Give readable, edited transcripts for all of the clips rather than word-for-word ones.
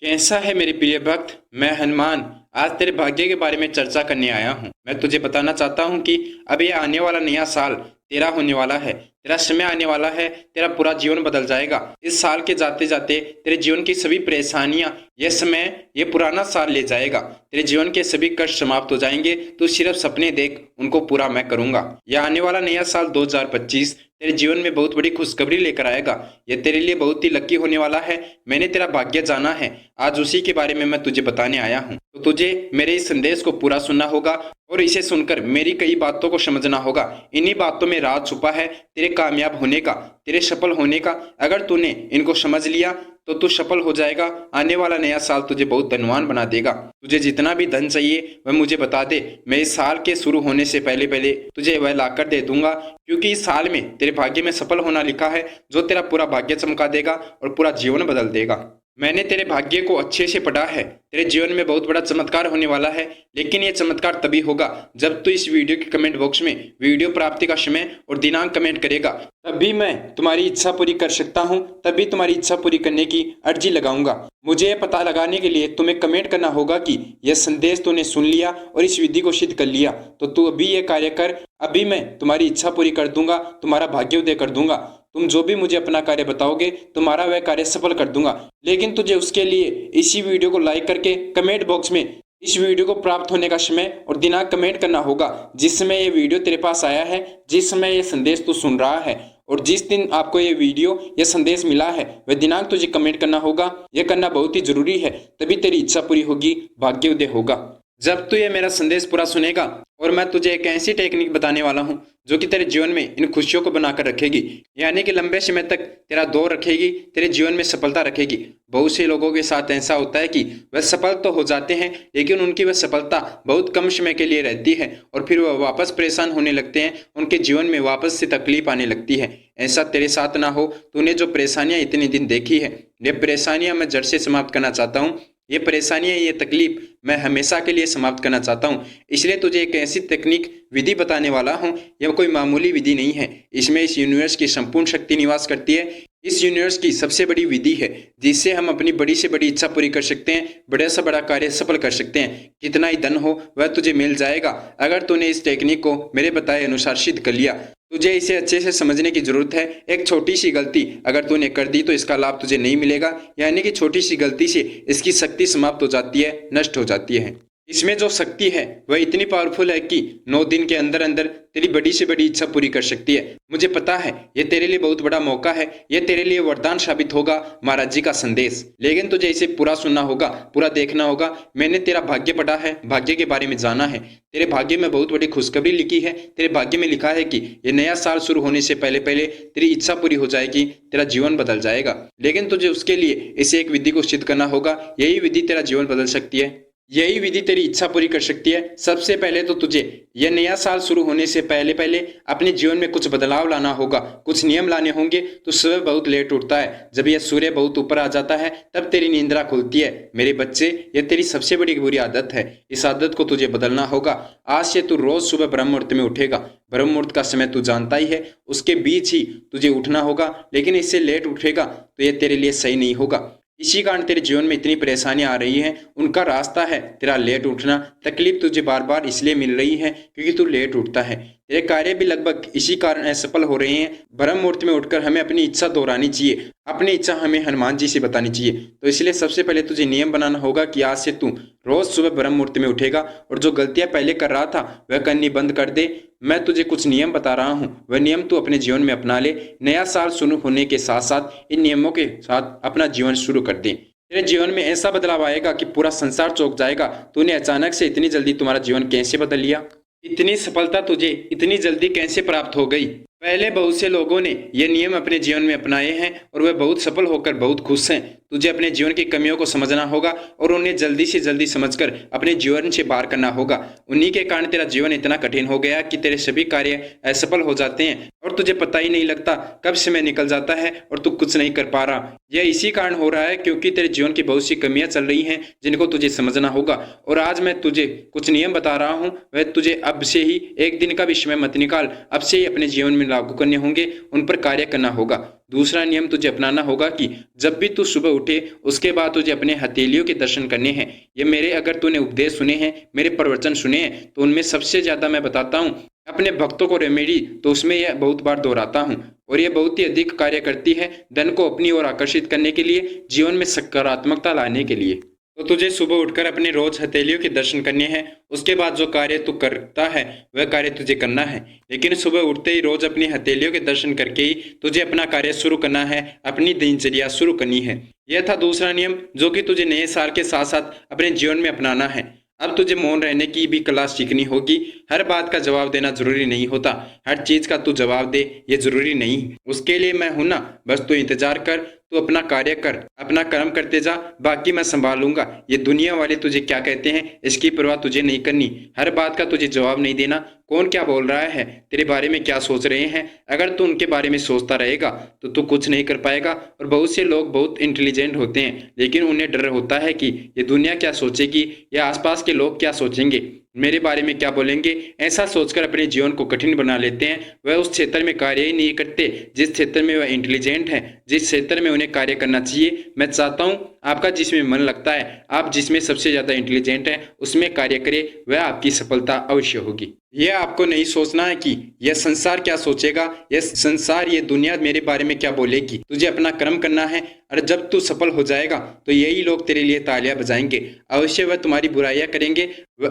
कैसा है मेरे प्रिय भक्त। मैं हनुमान आज तेरे भाग्य के बारे में चर्चा करने आया हूँ। मैं तुझे बताना चाहता हूँ कि अब ये आने वाला नया साल तेरा होने वाला है। तेरा समय आने वाला है। तेरा पूरा जीवन बदल जाएगा। इस साल के जाते जाते तेरे जीवन की सभी परेशानियां यह समय ये पुराना साल ले जाएगा। तेरे जीवन के सभी कष्ट समाप्त हो जाएंगे। तू सिर्फ सपने देख, उनको पूरा मैं करूंगा। यह आने वाला नया साल 2025 तेरे जीवन में बहुत बड़ी खुशखबरी लेकर आएगा। यह तेरे लिए बहुत ही लकी होने वाला है। मैंने तेरा भाग्य जाना है, आज उसी के बारे में मैं तुझे बताने आया हूँ। तो तुझे मेरे इस संदेश को पूरा सुनना होगा और इसे सुनकर मेरी कई बातों को समझना होगा। इन्हीं बातों में राज छुपा है तेरे कामयाब होने का, तेरे सफल होने का। अगर तूने इनको समझ लिया तो तू सफल हो जाएगा। आने वाला नया साल तुझे बहुत धनवान बना देगा। तुझे जितना भी धन चाहिए वह मुझे बता दे। मैं इस साल के शुरू होने से पहले पहले तुझे वह लाकर दे दूंगा, क्योंकि इस साल में तेरे भाग्य में सफल होना लिखा है, जो तेरा पूरा भाग्य चमका देगा और पूरा जीवन बदल देगा। मैंने तेरे भाग्य को अच्छे से पढ़ा है। तेरे जीवन में बहुत बड़ा चमत्कार होने वाला है, लेकिन यह चमत्कार तभी होगा जब तू इस वीडियो के कमेंट बॉक्स में वीडियो प्राप्ति का समय और दिनांक कमेंट करेगा। तभी मैं तुम्हारी इच्छा पूरी कर सकता हूँ, तभी तुम्हारी इच्छा पूरी करने की अर्जी लगाऊंगा। मुझे यह पता लगाने के लिए तुम्हें कमेंट करना होगा कि यह संदेश तूने सुन लिया और इस विधि को सिद्ध कर लिया। तो तू अभी यह कार्य कर। अभी मैं तुम्हारी इच्छा पूरी कर दूंगा, तुम्हारा भाग्योदय कर दूंगा। तुम जो भी मुझे अपना कार्य बताओगे तुम्हारा वह कार्य सफल कर दूंगा। लेकिन तुझे उसके लिए इसी वीडियो को लाइक करके कमेंट बॉक्स में इस वीडियो को प्राप्त होने का समय और दिनांक कमेंट करना होगा, जिस समय ये वीडियो तेरे पास आया है, जिस समय ये संदेश तू सुन रहा है और जिस दिन आपको ये वीडियो या संदेश मिला है वह दिनांक तुझे कमेंट करना होगा। यह करना बहुत ही जरूरी है, तभी तेरी इच्छा पूरी होगी, भाग्योदय होगा। जब तू ये मेरा संदेश पूरा सुनेगा और मैं तुझे एक ऐसी टेक्निक बताने वाला हूँ जो कि तेरे जीवन में इन खुशियों को बनाकर रखेगी, यानी कि लंबे समय तक तेरा दौर रखेगी, तेरे जीवन में सफलता रखेगी। बहुत से लोगों के साथ ऐसा होता है कि वह सफल तो हो जाते हैं, लेकिन उनकी वह सफलता बहुत कम समय के लिए रहती है और फिर वह वापस परेशान होने लगते हैं। उनके जीवन में वापस से तकलीफ आने लगती है। ऐसा तेरे साथ ना हो। तूने जो परेशानियां इतने दिन देखी है, ये परेशानियां मैं जड़ से समाप्त करना चाहता हूँ। ये परेशानियां, ये तकलीफ मैं हमेशा के लिए समाप्त करना चाहता हूँ। इसलिए तुझे एक ऐसी तकनीक विधि बताने वाला हूँ। यह कोई मामूली विधि नहीं है। इसमें इस यूनिवर्स की संपूर्ण शक्ति निवास करती है। इस यूनिवर्स की सबसे बड़ी विधि है, जिससे हम अपनी बड़ी से बड़ी इच्छा पूरी कर सकते हैं, बड़े से बड़ा कार्य सफल कर सकते हैं। कितना ही धन हो वह तुझे मिल जाएगा, अगर तूने इस टेक्निक को मेरे बताए अनुसार सिद्ध कर लिया। तुझे इसे अच्छे से समझने की जरूरत है। एक छोटी सी गलती अगर तूने कर दी तो इसका लाभ तुझे नहीं मिलेगा, यानी कि छोटी सी गलती से इसकी शक्ति समाप्त हो जाती है, नष्ट हो जाती है। इसमें जो शक्ति है वह इतनी पावरफुल है कि 9 दिन के अंदर अंदर तेरी बड़ी से बड़ी इच्छा पूरी कर सकती है। मुझे पता है ये तेरे लिए बहुत बड़ा मौका है, ये तेरे लिए वरदान साबित होगा, महाराज जी का संदेश। लेकिन तुझे इसे पूरा सुनना होगा, पूरा देखना होगा। मैंने तेरा भाग्य पढ़ा है, भाग्य के बारे में जाना है। तेरे भाग्य में बहुत बड़ी खुशखबरी लिखी है। तेरे भाग्य में लिखा है कि ये नया साल शुरू होने से पहले पहले तेरी इच्छा पूरी हो जाएगी, तेरा जीवन बदल जाएगा। लेकिन तुझे उसके लिए इसे एक विधि को सिद्ध करना होगा। यही विधि तेरा जीवन बदल सकती है, यही विधि तेरी इच्छा पूरी कर सकती है। सबसे पहले तो तुझे यह नया साल शुरू होने से पहले पहले अपने जीवन में कुछ बदलाव लाना होगा, कुछ नियम लाने होंगे। तो सुबह बहुत लेट उठता है, जब यह सूर्य बहुत ऊपर आ जाता है तब तेरी नींद्रा खुलती है। मेरे बच्चे, यह तेरी सबसे बड़ी बुरी आदत है। इस आदत को तुझे बदलना होगा। आज से तू रोज सुबह ब्रह्म मुहूर्त में उठेगा। ब्रह्म मुहूर्त का समय तू जानता ही है, उसके बीच ही तुझे उठना होगा। लेकिन इससे लेट उठेगा तो यह तेरे लिए सही नहीं होगा। इसी कारण तेरे जीवन में इतनी परेशानियां आ रही हैं। उनका रास्ता है तेरा लेट उठना। तकलीफ तुझे बार बार इसलिए मिल रही है क्योंकि तू लेट उठता है। तेरे कार्य भी लगभग इसी कारण असफल हो रहे हैं। ब्रह्म मुहूर्त में उठकर हमें अपनी इच्छा दोहरानी चाहिए, अपनी इच्छा हमें हनुमान जी से बतानी चाहिए। तो इसलिए सबसे पहले तुझे नियम बनाना होगा कि आज से तू रोज सुबह ब्रह्म मुहूर्त में उठेगा और जो गलतियां पहले कर रहा था वह करनी बंद कर दे। मैं तुझे कुछ नियम बता रहा हूँ, वह नियम तू अपने जीवन में अपना ले। नया साल शुरू होने के साथ साथ इन नियमों के साथ अपना जीवन शुरू कर दे। तेरे जीवन में ऐसा बदलाव आएगा कि पूरा संसार चौंक जाएगा। तूने अचानक से इतनी जल्दी तुम्हारा जीवन कैसे बदल लिया? इतनी सफलता तुझे इतनी जल्दी कैसे प्राप्त हो गई? पहले बहुत से लोगों ने ये नियम अपने जीवन में अपनाए हैं और वे बहुत सफल होकर बहुत खुश हैं। तुझे अपने जीवन की कमियों को समझना होगा और उन्हें जल्दी से जल्दी समझकर अपने जीवन से बाहर करना होगा। उन्हीं के कारण तेरा जीवन इतना कठिन हो गया कि तेरे सभी कार्य असफल हो जाते हैं और तुझे पता ही नहीं लगता कब समय निकल जाता है और तू कुछ नहीं कर पा रहा। यह इसी कारण हो रहा है क्योंकि तेरे जीवन की बहुत सी कमियां चल रही हैं, जिनको तुझे समझना होगा। और आज मैं तुझे कुछ नियम बता रहा हूँ, वह तुझे अब से ही एक दिन का भी समय मत निकाल, अब से ही अपने जीवन में लागू करने होंगे, उन पर कार्य करना होगा। दूसरा नियम तुझे अपनाना होगा कि जब भी तू सुबह उठे उसके बाद तुझे अपने हथेलियों के दर्शन करने हैं। ये मेरे अगर तूने उपदेश सुने हैं, मेरे प्रवचन सुने हैं, तो उनमें सबसे ज़्यादा मैं बताता हूँ अपने भक्तों को रेमेडी, तो उसमें यह बहुत बार दोहराता हूँ और ये बहुत ही अधिक कार्य करती है धन को अपनी ओर आकर्षित करने के लिए, जीवन में सकारात्मकता लाने के लिए। तो तुझे सुबह उठकर अपने रोज हथेलियों के दर्शन करने हैं। उसके बाद जो कार्य तू करता है वह कार्य तुझे करना है, लेकिन सुबह उठते ही रोज अपनी हथेलियों के दर्शन करके ही तुझे अपना कार्य शुरू करना है, अपनी दिनचर्या शुरू करनी है। यह था दूसरा नियम जो कि तुझे नए साल के साथ साथ अपने जीवन में अपनाना है। अब तुझे मौन रहने की भी कला सीखनी होगी। हर बात का जवाब देना जरूरी नहीं होता, हर चीज का तू जवाब दे ये जरूरी नहीं। उसके लिए मैं हूं ना, बस तू इंतजार कर, तू अपना कार्य कर, अपना कर्म करते जा, बाकी मैं संभालूंगा। ये दुनिया वाले तुझे क्या कहते हैं इसकी परवाह तुझे नहीं करनी। हर बात का तुझे जवाब नहीं देना। कौन क्या बोल रहा है, तेरे बारे में क्या सोच रहे हैं, अगर तू उनके बारे में सोचता रहेगा तो तू कुछ नहीं कर पाएगा। और बहुत से लोग बहुत इंटेलिजेंट होते हैं, लेकिन उन्हें डर होता है कि ये दुनिया क्या सोचेगी या आसपास के लोग क्या सोचेंगे, मेरे बारे में क्या बोलेंगे। ऐसा सोचकर अपने जीवन को कठिन बना लेते हैं। वह उस क्षेत्र में कार्य ही नहीं करते जिस क्षेत्र में वह इंटेलिजेंट है, जिस क्षेत्र में उन्हें कार्य करना चाहिए। मैं चाहता हूँ आपका जिसमें मन लगता है, आप जिसमें सबसे ज़्यादा इंटेलिजेंट है उसमें कार्य करें, वह आपकी सफलता अवश्य होगी। यह आपको नहीं सोचना है कि यह संसार क्या सोचेगा, यह संसार, ये दुनिया मेरे बारे में क्या बोलेगी। तुझे अपना कर्म करना है और जब तू सफल हो जाएगा तो यही लोग तेरे लिए तालियां बजाएंगे। अवश्य वह तुम्हारी बुराइयां करेंगे,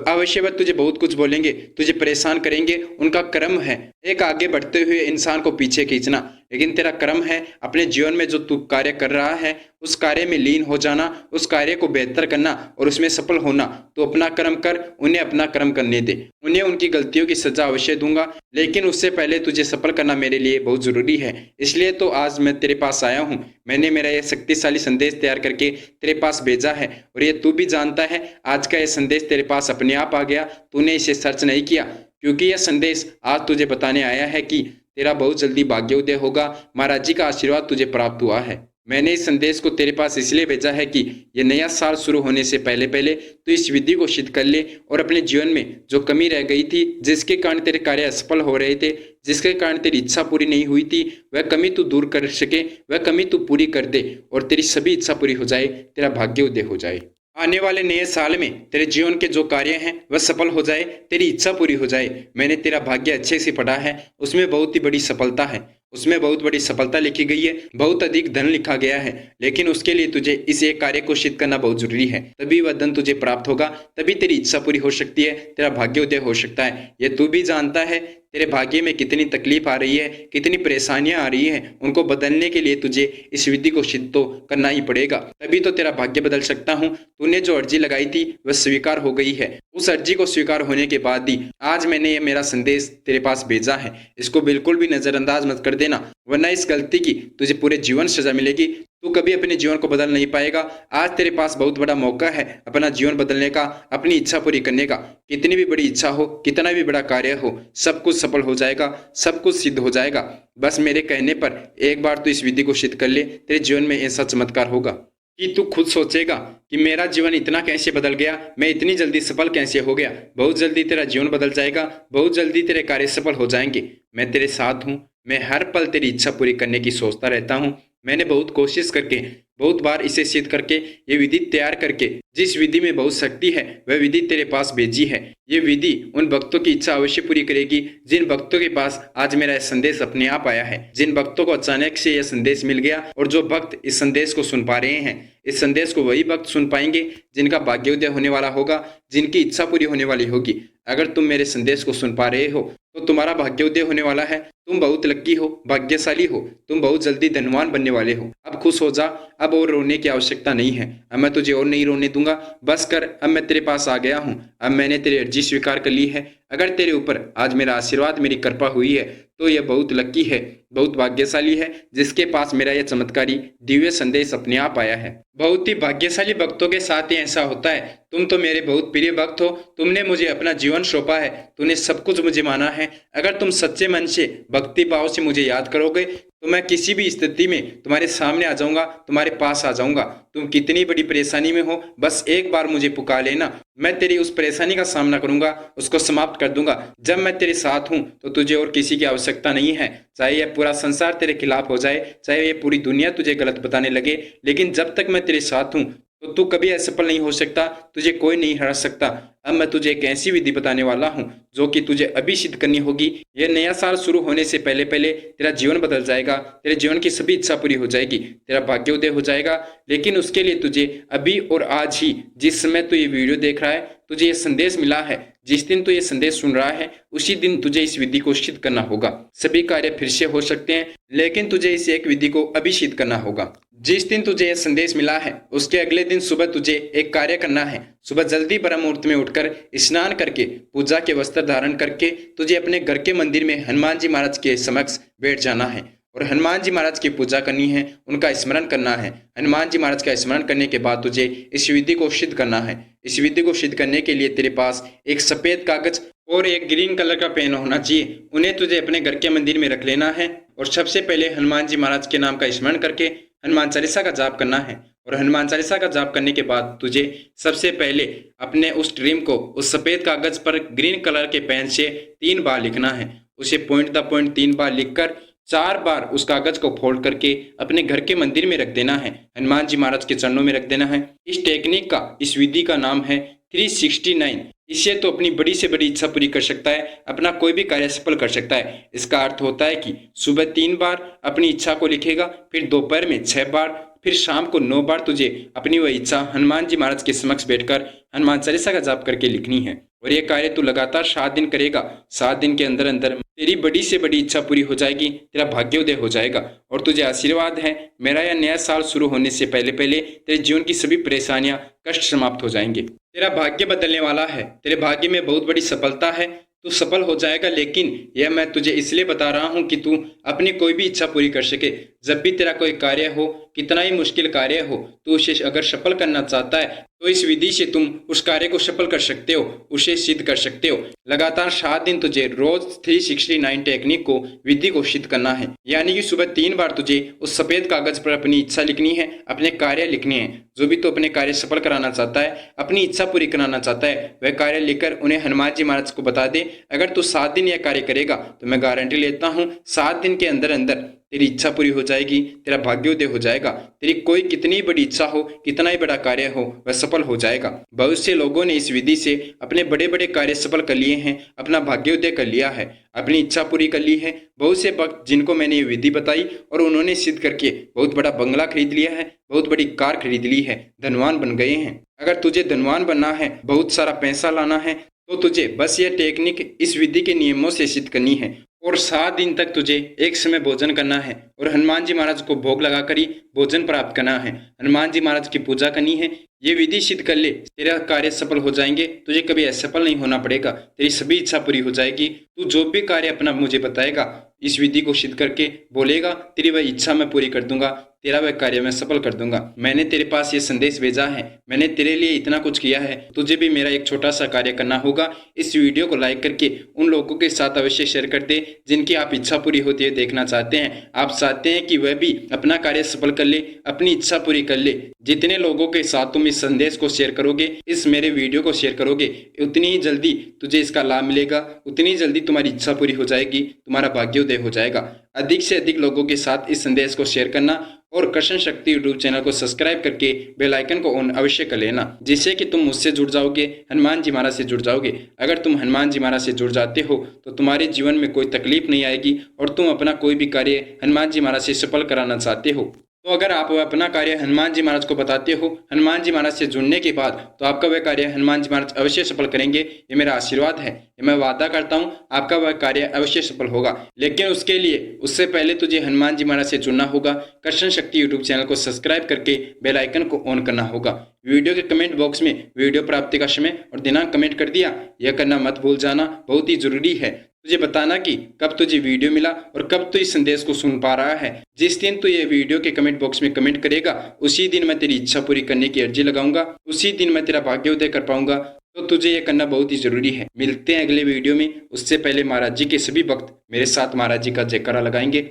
अवश्य वह तुझे बहुत कुछ बोलेंगे, तुझे परेशान करेंगे। उनका कर्म है एक आगे बढ़ते हुए इंसान को पीछे खींचना, लेकिन तेरा कर्म है अपने जीवन में जो तू कार्य कर रहा है उस कार्य में लीन हो जाना, उस कार्य को बेहतर करना और उसमें सफल होना। तो अपना कर्म कर, उन्हें अपना कर्म करने दे। उन्हें उनकी गलतियों की सजा अवश्य दूंगा, लेकिन उससे पहले तुझे सफल करना मेरे लिए बहुत जरूरी है। इसलिए तो आज मैं तेरे पास आया हूँ। मैंने मेरा यह शक्तिशाली संदेश तैयार करके तेरे पास भेजा है और ये तू भी जानता है। आज का यह संदेश तेरे पास अपने आप आ गया, तूने इसे सर्च नहीं किया, क्योंकि यह संदेश आज तुझे बताने आया है कि तेरा बहुत जल्दी भाग्योदय होगा। महाराज जी का आशीर्वाद तुझे प्राप्त हुआ है। मैंने इस संदेश को तेरे पास इसलिए भेजा है कि ये नया साल शुरू होने से पहले पहले तो इस विधि को सिद्ध कर ले और अपने जीवन में जो कमी रह गई थी, जिसके कारण तेरे कार्य असफल हो रहे थे, जिसके कारण तेरी इच्छा पूरी नहीं हुई थी, वह कमी तू दूर कर सके, वह कमी तू पूरी कर दे और तेरी सभी इच्छा पूरी हो जाए, तेरा भाग्योदय हो जाए। आने वाले नए साल में तेरे जीवन के जो कार्य हैं वह सफल हो जाए, तेरी इच्छा पूरी हो जाए। मैंने तेरा भाग्य अच्छे से पढ़ा है, उसमें बहुत ही बड़ी सफलता है, उसमें बहुत बड़ी सफलता लिखी गई है, बहुत अधिक धन लिखा गया है। लेकिन उसके लिए तुझे इस एक कार्य को सिद्ध करना बहुत जरूरी है, तभी वह धन तुझे प्राप्त होगा, तभी तेरी इच्छा पूरी हो सकती है, तेरा भाग्योदय हो सकता है। ये तू भी जानता है तेरे भाग्य में कितनी तकलीफ आ रही है, कितनी परेशानियां आ रही हैं। उनको बदलने के लिए तुझे इस विधि को सिद्ध तो करना ही पड़ेगा, तभी तो तेरा भाग्य बदल सकता हूँ। तूने जो अर्जी लगाई थी वह स्वीकार हो गई है। उस अर्जी को स्वीकार होने के बाद ही आज मैंने ये मेरा संदेश तेरे पास भेजा है। इसको बिल्कुल भी नजरअंदाज मत कर देना, वरना इस गलती की तुझे पूरे जीवन सजा मिलेगी। तू कभी अपने जीवन को बदल नहीं पाएगा। आज तेरे पास बहुत बड़ा मौका है अपना जीवन बदलने का, अपनी इच्छा पूरी करने का। कितनी भी बड़ी इच्छा हो, कितना भी बड़ा कार्य हो, सब कुछ सफल हो जाएगा, सब कुछ सिद्ध हो जाएगा। बस मेरे कहने पर एक बार तू इस विधि को सिद्ध कर ले, तेरे जीवन में ऐसा चमत्कार होगा कि तू खुद सोचेगा कि मेरा जीवन इतना कैसे बदल गया, मैं इतनी जल्दी सफल कैसे हो गया। बहुत जल्दी तेरा जीवन बदल जाएगा, बहुत जल्दी तेरे कार्य सफल हो जाएंगे। मैं तेरे साथ हूँ, मैं हर पल तेरी इच्छा पूरी करने की सोचता रहता हूँ। मैंने बहुत कोशिश करके, बहुत बार इसे सिद्ध करके, ये विधि तैयार करके, जिस विधि में बहुत शक्ति है वह विधि तेरे पास भेजी है। ये विधि उन भक्तों की इच्छा अवश्य पूरी करेगी जिन भक्तों के पास आज मेरा यह संदेश अपने आप आया है, जिन भक्तों को अचानक से यह संदेश मिल गया। और जो भक्त इस संदेश को सुन पा रहे हैं, इस संदेश को वही भक्त सुन पाएंगे जिनका भाग्योदय होने वाला होगा, जिनकी इच्छा पूरी होने वाली होगी। अगर तुम मेरे संदेश को सुन पा रहे हो तो तुम्हारा भाग्योदय होने वाला है। तुम बहुत लकी हो, भाग्यशाली हो, तुम बहुत जल्दी धनवान बनने वाले हो। अब खुश हो जा, अब और रोने की आवश्यकता नहीं है। अब मैं तुझे और नहीं रोने दूंगा, बस कर, अब मैं तेरे पास आ गया हूँ। अब मैंने तेरी अर्जी स्वीकार कर ली है। अगर तेरे ऊपर आज मेरा आशीर्वाद, मेरी कृपा हुई है तो यह बहुत लकी है, बहुत भाग्यशाली है जिसके पास मेरा यह चमत्कारी दिव्य संदेश अपने आप आया है। बहुत ही भाग्यशाली भक्तों के साथ ही ऐसा होता है। तुम तो मेरे बहुत प्रिय भक्त हो, तुमने मुझे अपना जीवन सौंपा है, तूने सब कुछ मुझे माना है। अगर तुम सच्चे मन से, भक्ति भाव से मुझे याद करोगे तो मैं किसी भी स्थिति में तुम्हारे सामने आ जाऊंगा, तुम्हारे पास आ जाऊंगा। तुम कितनी बड़ी परेशानी में हो, बस एक बार मुझे पुकार लेना, मैं तेरी उस परेशानी का सामना करूंगा, उसको समाप्त कर दूंगा। जब मैं तेरे साथ हूं तो तुझे और किसी की आवश्यकता नहीं है। चाहे यह पूरा संसार तेरे खिलाफ हो जाए, चाहे ये पूरी दुनिया तुझे गलत बताने लगे, लेकिन जब तक मैं तेरे साथ हूं तो तू कभी असफल नहीं हो सकता, तुझे कोई नहीं हरा सकता। अब मैं तुझे एक ऐसी विधि बताने वाला हूँ जो कि तुझे अभी सिद्ध करनी होगी। यह नया साल शुरू होने से पहले पहले तेरा जीवन बदल जाएगा, तेरे जीवन की सभी इच्छा पूरी हो जाएगी, तेरा भाग्योदय हो जाएगा। लेकिन उसके लिए तुझे अभी और आज ही, जिस समय तू ये वीडियो देख रहा है, तुझे ये संदेश मिला है, जिस दिन तू ये संदेश सुन रहा है, उसी दिन तुझे इस विधि को सिद्ध करना होगा। सभी कार्य फिर से हो सकते हैं, लेकिन तुझे इस एक विधि को अभी सिद्ध करना होगा। जिस दिन तुझे यह संदेश मिला है उसके अगले दिन सुबह तुझे एक कार्य करना है। सुबह जल्दी ब्रह्म मुहूर्त में उठकर स्नान करके पूजा के वस्त्र धारण करके तुझे अपने घर के मंदिर में हनुमान जी महाराज के समक्ष बैठ जाना है और हनुमान जी महाराज की पूजा करनी है, उनका स्मरण करना है। हनुमान जी महाराज का स्मरण करने के बाद तुझे इस विधि को सिद्ध करना है। इस विधि को सिद्ध करने के लिए तेरे पास एक सफेद कागज और एक ग्रीन कलर का पेन होना चाहिए। उन्हें तुझे अपने घर के मंदिर में रख लेना है और सबसे पहले हनुमान जी महाराज के नाम का स्मरण करके हनुमान चालीसा का जाप करना है। और हनुमान चालीसा का जाप करने के बाद तुझे सबसे पहले अपने उस ड्रीम को उस सफेद कागज पर ग्रीन कलर के पेन से 3 बार लिखना है। उसे पॉइंट द पॉइंट 3 बार लिखकर 4 बार उस कागज को फोल्ड करके अपने घर के मंदिर में रख देना है, हनुमान जी महाराज के चरणों में रख देना है। इस टेक्निक का, इस विधि का नाम है 369। इससे तो अपनी बड़ी से बड़ी इच्छा पूरी कर सकता है, अपना कोई भी कार्य सफल कर सकता है। इसका अर्थ होता है कि सुबह 3 बार अपनी इच्छा को लिखेगा, फिर दोपहर में 6 बार, फिर शाम को 9 बार तुझे अपनी वह इच्छा हनुमान जी महाराज के समक्ष बैठकर हनुमान चालीसा का जाप करके लिखनी है। और ये कार्य तू लगातार 7 दिन करेगा। 7 दिन के अंदर अंदर तेरी बड़ी से बड़ी इच्छा पूरी हो जाएगी, तेरा भाग्योदय हो जाएगा। और तुझे आशीर्वाद है, मेरा यह नया साल शुरू होने से पहले पहले तेरे जीवन की सभी परेशानियां, कष्ट समाप्त हो जाएंगे। तेरा भाग्य बदलने वाला है, तेरे भाग्य में बहुत बड़ी सफलता है, तू सफल हो जाएगा। लेकिन यह मैं तुझे इसलिए बता रहा हूं कि तू अपनी कोई भी इच्छा पूरी कर सके। जब भी तेरा कोई कार्य हो, कितना ही मुश्किल कार्य हो, तू उसे अगर सफल करना चाहता है तो इस विधि से तुम उस कार्य को सफल कर सकते हो, उसे सिद्ध कर सकते हो। लगातार 7 दिन तुझे रोज 369 टेक्निक को, विधि को सिद्ध करना है। यानी कि सुबह 3 बार तुझे उस सफेद कागज पर अपनी इच्छा लिखनी है, अपने कार्य लिखने हैं। जो भी तो अपने कार्य सफल कराना चाहता है, अपनी इच्छा पूरी कराना चाहता है, वह कार्य लिखकर उन्हें हनुमान जी महाराज को बता दे। अगर तू 7 दिन यह कार्य करेगा तो मैं गारंटी लेता हूँ 7 दिन के अंदर अंदर तेरी इच्छा पूरी हो जाएगी, तेरा भाग्योदय हो जाएगा। तेरी कोई कितनी बड़ी इच्छा हो, कितना ही बड़ा कार्य हो, वह सफल हो जाएगा। बहुत से लोगों ने इस विधि से अपने बड़े बड़े कार्य सफल कर लिए हैं, अपना भाग्योदय कर लिया है, अपनी इच्छा पूरी कर ली है। बहुत से भक्त जिनको मैंने ये विधि बताई और उन्होंने सिद्ध करके बहुत बड़ा बंगला खरीद लिया है, बहुत बड़ी कार खरीद ली है, धनवान बन गए हैं। अगर तुझे धनवान बनना है, बहुत सारा पैसा लाना है, तो तुझे बस यह टेक्निक इस विधि के नियमों से सिद्ध करनी है। और 7 दिन तक तुझे एक समय भोजन करना है और हनुमान जी महाराज को भोग लगाकर ही भोजन प्राप्त करना है, हनुमान जी महाराज की पूजा करनी है। ये विधि सिद्ध कर ले, तेरा कार्य सफल हो जाएंगे, तुझे कभी असफल नहीं होना पड़ेगा, तेरी सभी इच्छा पूरी हो जाएगी। तू जो भी कार्य अपना मुझे बताएगा, इस विधि को सिद्ध करके बोलेगा, तेरी वह इच्छा मैं पूरी कर दूंगा, तेरा वह कार्य मैं सफल कर दूंगा। मैंने तेरे पास ये संदेश भेजा है, मैंने तेरे लिए इतना कुछ किया है, तुझे भी मेरा एक छोटा सा कार्य करना होगा। इस वीडियो को लाइक करके उन लोगों के साथ अवश्य शेयर कर दे जिनकी आप इच्छा पूरी होती है देखना चाहते हैं। आप चाहते हैं कि वह भी अपना कार्य सफल कर ले, अपनी इच्छा पूरी कर ले। जितने लोगों के साथ तुम इस संदेश को शेयर करोगे, इस मेरे वीडियो को शेयर करोगे, उतनी ही जल्दी तुझे इसका लाभ मिलेगा, उतनी जल्दी तुम्हारी इच्छा पूरी हो जाएगी, तुम्हारा भाग्योदय हो जाएगा। अधिक से अधिक लोगों के साथ इस संदेश को शेयर करना और कृष्ण शक्ति यूट्यूब चैनल को सब्सक्राइब करके बेल आइकन को ऑन अवश्य कर लेना, जिससे कि तुम मुझसे जुड़ जाओगे, हनुमान जी महाराज से जुड़ जाओगे। अगर तुम हनुमान जी महाराज से जुड़ जाते हो तो तुम्हारे जीवन में कोई तकलीफ नहीं आएगी और तुम अपना कोई भी कार्य हनुमान जी महाराज से सफल कराना चाहते हो। तो अगर आप अपना कार्य हनुमान जी महाराज को बताते हो, हनुमान जी महाराज से जुड़ने के बाद, तो आपका वह कार्य हनुमान जी महाराज अवश्य सफल करेंगे। ये मेरा आशीर्वाद है, ये मैं वादा करता हूँ, आपका वह कार्य अवश्य सफल होगा। लेकिन उसके लिए, उससे पहले तुझे हनुमान जी महाराज से जुड़ना होगा। कृष्ण शक्ति यूट्यूब चैनल को सब्सक्राइब करके बेल आइकन को ऑन करना होगा। वीडियो के कमेंट बॉक्स में वीडियो प्राप्ति का समय और दिनांक कमेंट कर दिया, यह करना मत भूल जाना, बहुत ही जरूरी है। तुझे बताना कि कब तुझे वीडियो मिला और कब तू इस संदेश को सुन पा रहा है। जिस दिन तू ये वीडियो के कमेंट बॉक्स में कमेंट करेगा, उसी दिन मैं तेरी इच्छा पूरी करने की अर्जी लगाऊंगा, उसी दिन मैं तेरा भाग्योदय कर पाऊंगा। तो तुझे ये करना बहुत ही जरूरी है। मिलते हैं अगले वीडियो में। उससे पहले महाराज जी के सभी भक्त मेरे साथ महाराज जी का जयकारा लगाएंगे।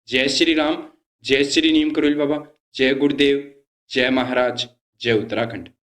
जय श्री राम, जय श्री नीम करोली बाबा, जय गुरुदेव, जय महाराज, जय उत्तराखंड।